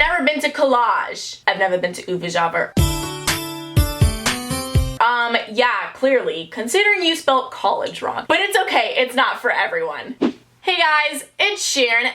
never been to collage. I've never been to Uvajavar. Yeah, clearly, considering you spelled college wrong. But it's okay, it's not for everyone. Hey guys, it's Sharon.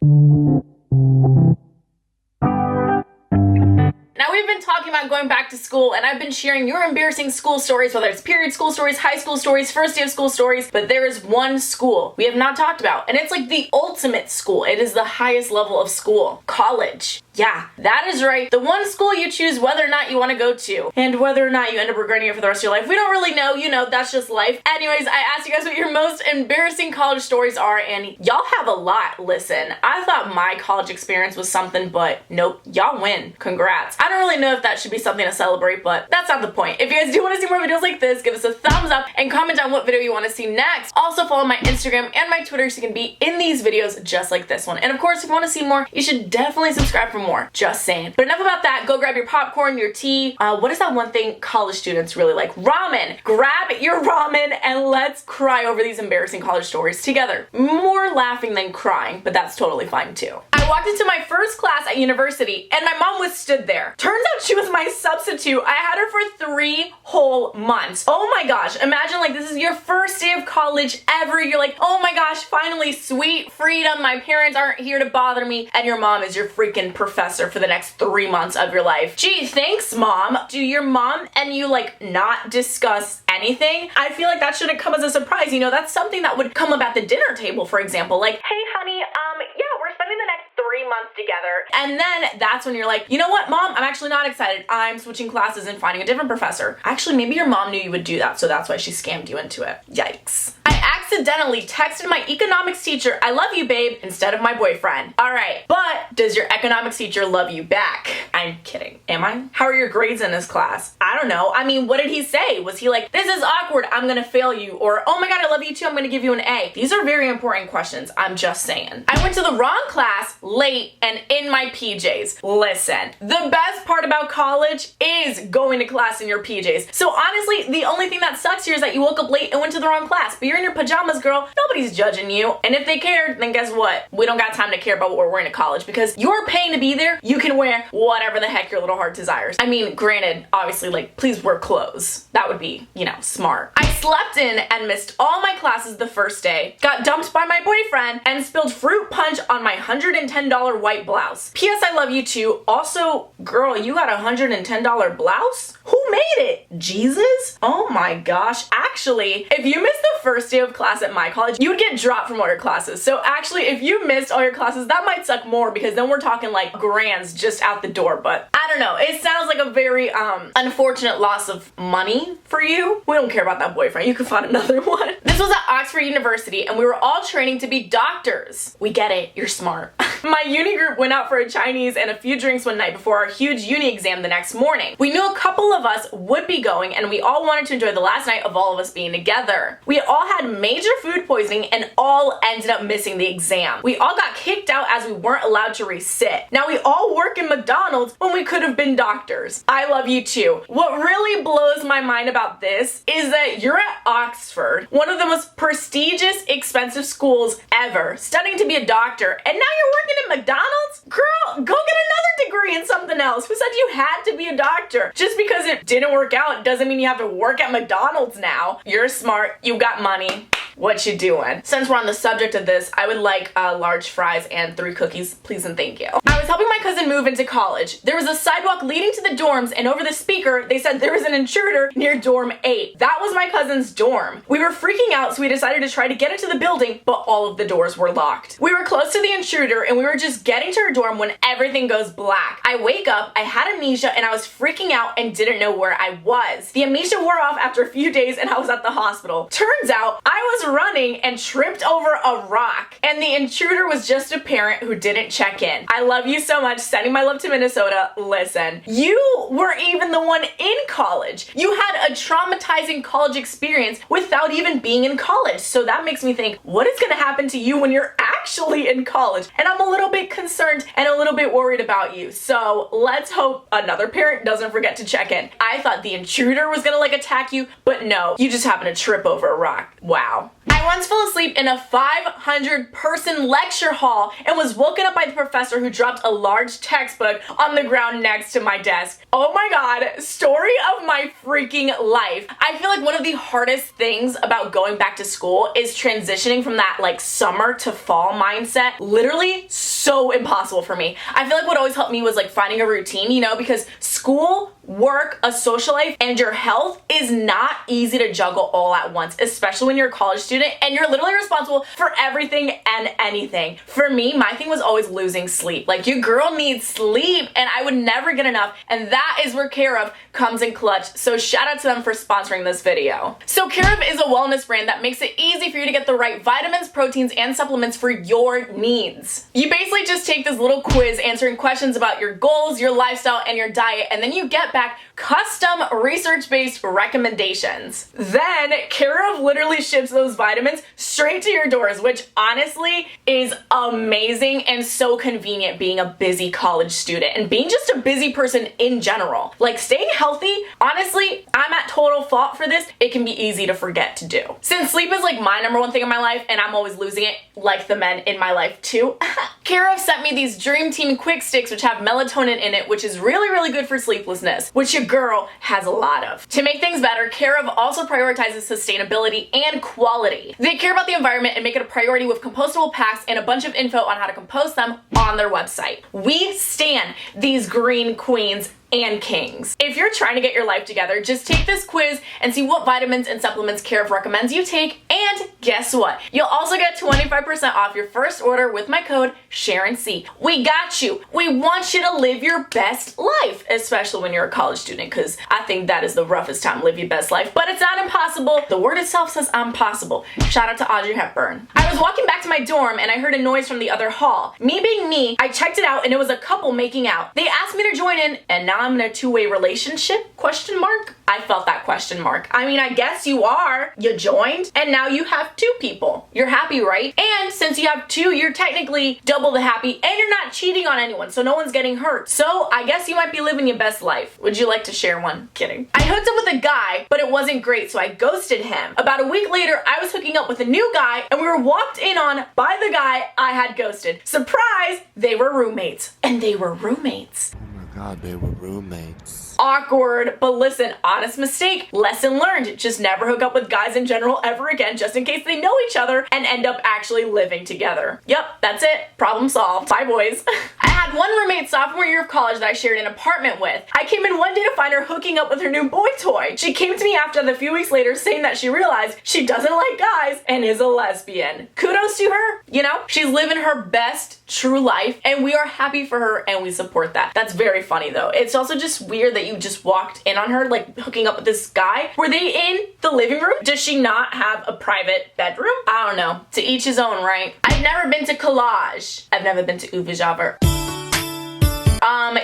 Now we've been talking about going back to school, and I've been sharing your embarrassing school stories, whether it's period school stories, high school stories, first day of school stories, but there is one school we have not talked about, and it's like the ultimate school. It is the highest level of school. College. Yeah, that is right. The one school you choose whether or not you want to go to, and whether or not you end up regretting it for the rest of your life. We don't really know, you know, that's just life. Anyways, I asked you guys what your most embarrassing college stories are, and y'all have a lot. Listen, I thought my college experience was something, but nope, y'all win. Congrats. I don't really know if that should be something to celebrate, but that's not the point. If you guys do want to see more videos like this, give us a thumbs up and comment down what video you want to see next. Also follow my Instagram and my Twitter so you can be in these videos just like this one. And of course, if you want to see more, you should definitely subscribe for more. Just saying. But enough about that. Go grab your popcorn, your tea. What is that one thing college students really like? Ramen. Grab your ramen and let's cry over these embarrassing college stories together. More laughing than crying, but that's totally fine too. I walked into my first class at university and my mom was stood there. Turns out she was my substitute. I had her for 3 whole months. Oh my gosh. Imagine like this is your first day of college ever. You're like, oh my gosh, finally, sweet freedom. My parents aren't here to bother me. And your mom is your freaking professor for the next 3 months of your life. Gee, thanks, mom. Do your mom and you like not discuss anything? I feel like that shouldn't come as a surprise. You know, that's something that would come up at the dinner table, for example. Like, hey, honey, yeah, we're spending the next 3 months together. And then that's when you're like, you know what, mom, I'm actually not excited. I'm switching classes and finding a different professor. Actually, maybe your mom knew you would do that, so that's why she scammed you into it. Yikes. I accidentally texted my economics teacher, I love you, babe, instead of my boyfriend. All right, but does your economics teacher love you back? I'm kidding. Am I? How are your grades in this class? I don't know. I mean, what did he say? Was he like, this is awkward, I'm gonna fail you? Or, oh my god, I love you too, I'm gonna give you an A? These are very important questions. I'm just saying. I went to the wrong class late and in my PJs. Listen, the best part about college is going to class in your PJs. So honestly, the only thing that sucks here is that you woke up late and went to the wrong class, but you're in your pajamas, girl. Nobody's judging you. And if they cared, then guess what? We don't got time to care about what we're wearing to college because you're paying to be there. You can wear whatever the heck your little heart desires. I mean, granted, obviously, like, please wear clothes. That would be, you know, smart. I slept in and missed all my classes the first day, got dumped by my boyfriend, and spilled fruit punch on my $110 white blouse. P.S. I love you too. Also, girl, you got a $110 blouse? Who made it? Jesus? Oh my gosh. Actually, if you missed the first day of class at my college, you would get dropped from all your classes. So actually, if you missed all your classes, that might suck more because then we're talking like grands just out the door. But I don't know. It sounds like a very unfortunate loss of money for you. We don't care about that boyfriend. You can find another one. This was at Oxford University and we were all training to be doctors. We get it. You're smart. My uni group went out for a Chinese and a few drinks one night before our huge uni exam the next morning. We knew a couple of us would be going and we all wanted to enjoy the last night of all of us being together. We all had major food poisoning and all ended up missing the exam. We all got kicked out as we weren't allowed to resit. Now we all work in McDonald's when we could have been doctors. I love you too. What really blows my mind about this is that you're at Oxford, one of the most prestigious, expensive schools ever, studying to be a doctor, and now you're working at McDonald's? Girl, go get another degree in something else. Who said you had to be a doctor? Just because it didn't work out doesn't mean you have to work at McDonald's now. You're smart, you got money. What you doing? Since we're on the subject of this, I would like large fries and 3 cookies, please and thank you. I was helping my cousin move into college. There was a sidewalk leading to the dorms and over the speaker, they said there was an intruder near dorm 8. That was my cousin's dorm. We were freaking out, so we decided to try to get into the building, but all of the doors were locked. We were close to the intruder and we were just getting to her dorm when everything goes black. I wake up, I had amnesia and I was freaking out and didn't know where I was. The amnesia wore off after a few days and I was at the hospital. Turns out I was running and tripped over a rock and the intruder was just a parent who didn't check in. I love you so much. Sending my love to Minnesota. Listen, you weren't even the one in college. You had a traumatizing college experience without even being in college. So that makes me think, what is going to happen to you when you're actually actually in college, and I'm a little bit concerned and a little bit worried about you. So let's hope another parent doesn't forget to check in. I thought the intruder was gonna like attack you, but no, you just happened to trip over a rock. Wow. I once fell asleep in a 500-person lecture hall and was woken up by the professor who dropped a large textbook on the ground next to my desk. Oh my god, story of my freaking life. I feel like one of the hardest things about going back to school is transitioning from that like summer to fall mindset. Literally so impossible for me. I feel like what always helped me was like finding a routine, you know, because school, work, a social life, and your health is not easy to juggle all at once, especially when you're a college student and you're literally responsible for everything and anything. For me, my thing was always losing sleep. Like, your girl needs sleep and I would never get enough, and that is where Care of comes in clutch. So shout out to them for sponsoring this video. So Care of is a wellness brand that makes it easy for you to get the right vitamins, proteins, and supplements for your needs. You basically just take this little quiz answering questions about your goals, your lifestyle, and your diet, and then you get back custom research-based recommendations. Then Care of literally ships those vitamins straight to your doors, which honestly is amazing and so convenient being a busy college student and being just a busy person in general. Like, staying healthy, honestly, I'm at total fault for this. It can be easy to forget to do. Since sleep is like my number one thing in my life and I'm always losing it, like the men in my life too, Care of sent me these Dream Team Quick Sticks which have melatonin in it, which is really, really good for sleeplessness, which your girl has a lot of. To make things better, Care of also prioritizes sustainability and quality. They care about the environment and make it a priority with compostable packs and a bunch of info on how to compost them on their website. We stan these green queens and kings. If you're trying to get your life together, just take this quiz and see what vitamins and supplements Care of recommends you take, and guess what? You'll also get 25% off your first order with my code SharonC. We got you. We want you to live your best life, especially when you're a college student, because I think that is the roughest time to live your best life, but it's not impossible. The word itself says I'm possible. Shout out to Audrey Hepburn. I was walking back to my dorm and I heard a noise from the other hall. Me being me, I checked it out and it was a couple making out. They asked me to join in, and now I'm in a two-way relationship? Question mark? I felt that question mark. I mean, I guess you are. You joined and now you have two people. You're happy, right? And since you have two, you're technically double the happy and you're not cheating on anyone, so no one's getting hurt. So I guess you might be living your best life. Would you like to share one? Kidding. I hooked up with a guy, but it wasn't great, so I ghosted him. About a week later, I was hooking up with a new guy and we were walked in on by the guy I had ghosted. Surprise! They were roommates. And they were roommates. God, they were roommates. Awkward, but listen, honest mistake, lesson learned. Just never hook up with guys in general ever again, just in case they know each other and end up actually living together. Yep, that's it. Problem solved. Bye, boys. I had one roommate sophomore year of college that I shared an apartment with. I came in one day to find her hooking up with her new boy toy. She came to me after a few weeks later saying that she realized she doesn't like guys and is a lesbian. Kudos to her. You know, she's living her best true life and we are happy for her and we support that. That's very funny though. It's also just weird that you just walked in on her like hooking up with this guy. Were they in the living room? Does she not have a private bedroom? I don't know. To each his own, right? I've never been to Collage. I've never been to Uvajavar.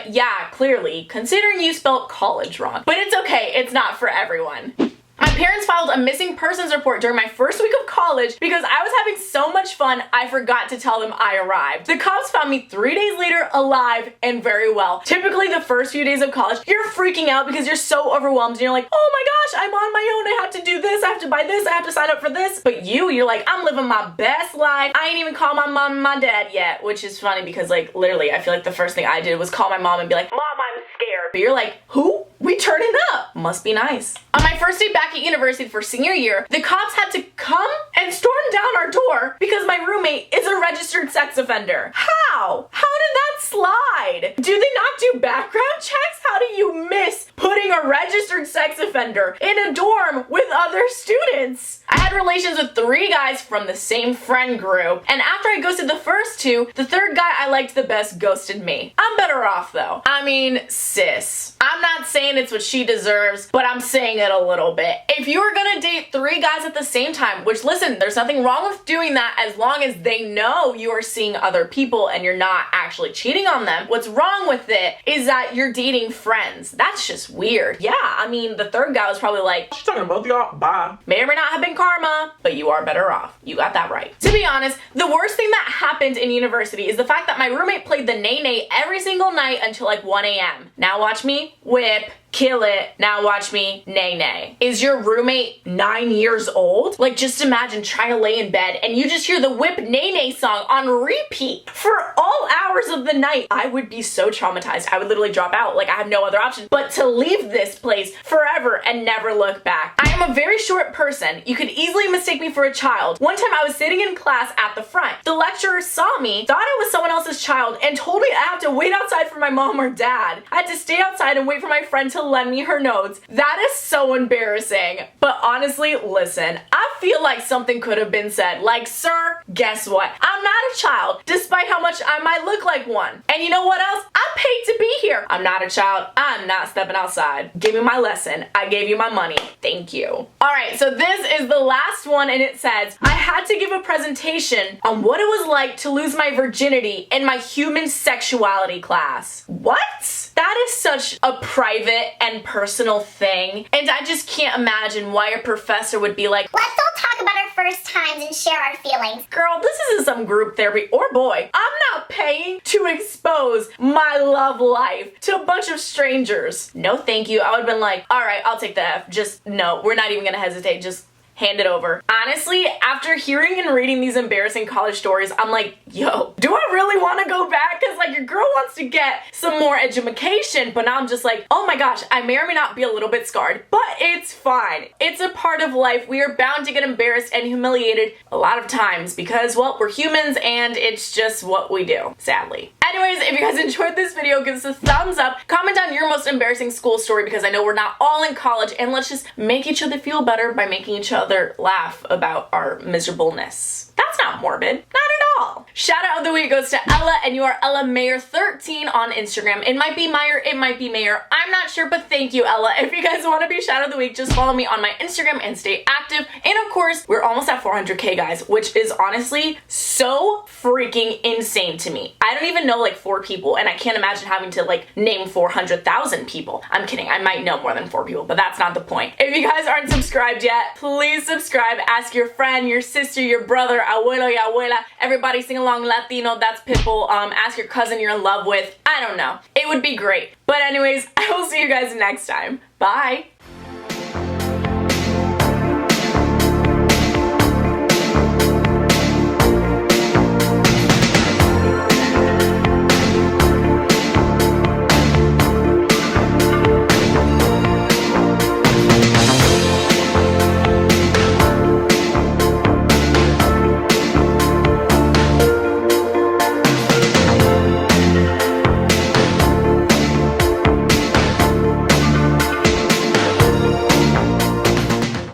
Yeah, clearly, considering you spelled college wrong. But it's okay, it's not for everyone. My parents filed a missing persons report during my first week of college because I was having so much fun I forgot to tell them I arrived. The cops found me 3 days later alive and very well. Typically the first few days of college, you're freaking out because you're so overwhelmed and you're like, oh my gosh, I'm on my own, I have to do this, I have to buy this, I have to sign up for this. But you're like, I'm living my best life. I ain't even called my mom and my dad yet, which is funny because like literally I feel like the first thing I did was call my mom and be like, Mom, I'm scared. But you're like, who? We turning up. Must be nice. On my first day back at university for senior year, the cops had to come and storm down our door because my roommate is a registered sex offender. How? How did that slide? Do they not do background checks? How do you miss putting a registered sex offender in a dorm with other students? I had relations with 3 guys from the same friend group, and after I ghosted the first 2, the third guy I liked the best ghosted me. I'm better off though. I mean, sis, I'm not saying it's what she deserves, but I'm saying it a little bit. If you are gonna date 3 guys at the same time, which listen, there's nothing wrong with doing that as long as they know you are seeing other people and you're not actually cheating on them. What's wrong with it is that you're dating friends. That's just weird. Yeah, I mean, the third guy was probably like, she's talking about y'all, bye. May or may not have been karma, but you are better off. You got that right. To be honest, the worst thing that happened in university is the fact that my roommate played the Naenae every single night until like 1 a.m. Now watch me whip, kill it. Now watch me Naenae. Is your roommate 9 years old? Like, just imagine trying to lay in bed and you just hear the whip Naenae song on repeat for all hours of the night. I would be so traumatized. I would literally drop out. Like, I have no other option but to leave this place forever and never look back. I am a very short person. You could easily mistake me for a child. One time I was sitting in class at the front. The lecturer saw me, thought I was someone else's child, and told me I have to wait outside for my mom or dad. I had to stay outside and wait for my friend to lend me her notes. That is so embarrassing. But honestly, listen, I feel like something could have been said. Like, sir, guess what? I'm not a child, despite how much I might look like one. And you know what else? I paid to be here. I'm not a child. I'm not stepping outside. Give me my lesson. I gave you my money. Thank you. Alright, so this is the last one, and it says, I had to give a presentation on what it was like to lose my virginity in my human sexuality class. What? That is such a private and personal thing, and I just can't imagine why a professor would be like, let's all talk about our first times and share our feelings. Girl, this isn't some group therapy, or boy, I'm not paying to expose my love life to a bunch of strangers. No thank you. I would have been like, alright, I'll take the F. Just, no, we're not even gonna hesitate. Just hand it over. Honestly, after hearing and reading these embarrassing college stories, I'm like, yo, do I really want to go back? Because like, your girl wants to get some more education, but now I'm just like, oh my gosh, I may or may not be a little bit scarred, but it's fine. It's a part of life. We are bound to get embarrassed and humiliated a lot of times because, well, we're humans and it's just what we do, sadly. Anyways, if you guys enjoyed this video, give us a thumbs up, comment down your most embarrassing school story because I know we're not all in college, and let's just make each other feel better by making each other laugh about our miserableness. That's not morbid. Not at all. Shout out of the week goes to Ella, and you are Ella Mayer 13 on Instagram. It might be Meyer, it might be Mayer. I'm not sure, but thank you, Ella. If you guys want to be shout out of the week, just follow me on my Instagram and stay active. And of course, we're almost at 400K, guys, which is honestly so freaking insane to me. I don't even know like 4 people, and I can't imagine having to like name 400,000 people. I'm kidding. I might know more than 4 people, but that's not the point. If you guys aren't subscribed yet, please subscribe. Ask your friend, your sister, your brother, abuelo y abuela, everybody sing along Latino, that's Pitbull. Ask your cousin you're in love with. I don't know. It would be great. But anyways, I will see you guys next time. Bye.